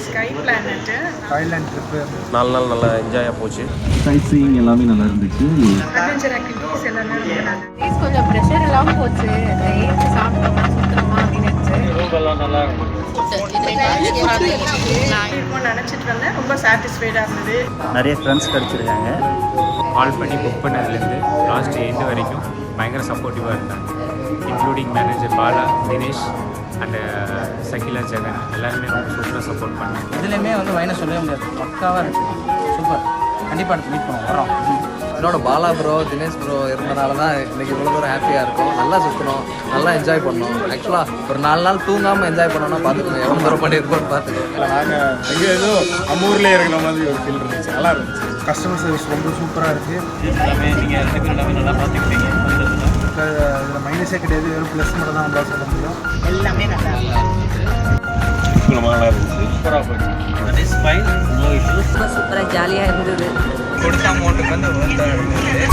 Sky planet Thailand trip 4 நாள் நல்லா என்ஜாயாக போச்சு. சைட் சீயிங் எல்லாமே நல்லா இருந்துச்சு. அட்வென்ச்சர் ஆக்டிவிட்டீஸ் எல்லாமே ரொம்ப நல்லா ப்ளீஸ் கொஞ்சம் ப்ரெஷர் இல்லாமல் போச்சு. ஏற்றி சாப்பிட்டோமா சுற்றுறோமா அப்படின்னு இருக்கும்னு நினச்சிட்டு வந்தேன். ரொம்ப சாட்டிஸ்ஃபைடாக இருந்தது. நிறைய ஃப்ரெண்ட்ஸ் கிடச்சிருக்காங்க. கால் பண்ணி புக் பண்ணதுலேருந்து லாஸ்ட் எண்டு வரைக்கும் பயங்கர சப்போர்ட்டிவாக இருந்தாங்க. Including manager Bala, Dinesh and Shakila, Jagan எல்லாருமே ரொம்ப சூப்பராக சப்போர்ட் பண்ணாங்க. இதுலேயுமே வந்து மைனஸ் சொல்லவே முடியாது. பக்காவாக இருக்குது. சூப்பர். கண்டிப்பாக அடுத்து மீட் பண்ணுவோம். வரோம். என்னோட பாலா ப்ரோ, தினேஷ் ப்ரோ இருந்தனால தான் இன்றைக்கி இவ்வளோ தூரம் ஹாப்பியாக இருக்கும். நல்லா சுற்றணும், நல்லா என்ஜாய் பண்ணோம். ஆக்சுவலாக ஒரு 4 நாள் தூங்காமல் என்ஜாய் பண்ணோன்னா பார்த்துக்கோங்க எவ்வளோ தூரம் பண்ணியிருக்கோன்னு பார்த்துக்கோங்க. நாங்கள் எங்கே ஏதோ நம்ம ஊர்லேயே இருக்கிற மாதிரி ஒரு ஃபீல் இருந்துச்சு. நல்லா இருந்துச்சு. கஸ்டமர் சர்வீஸ் ரொம்ப சூப்பராக இருக்குது. எல்லாமே நீங்கள் 2 பேரும் எல்லாமே நல்லா பார்த்துக்கிட்டீங்க. இதில் மைனஸே கிடையாது. வெறும் ப்ளஸ் மட்டும் தான் நம்மளால் சொல்ல முடியும். எல்லாமே நல்லா நல்லா இருந்துச்சு. சூப்பராக போச்சு. Smile no issues. சூப்பராக ஜாலியாக இருந்தது. கொடுத்த அமௌண்ட்டுக்கு வந்து ஒருத்தர் இருந்தது.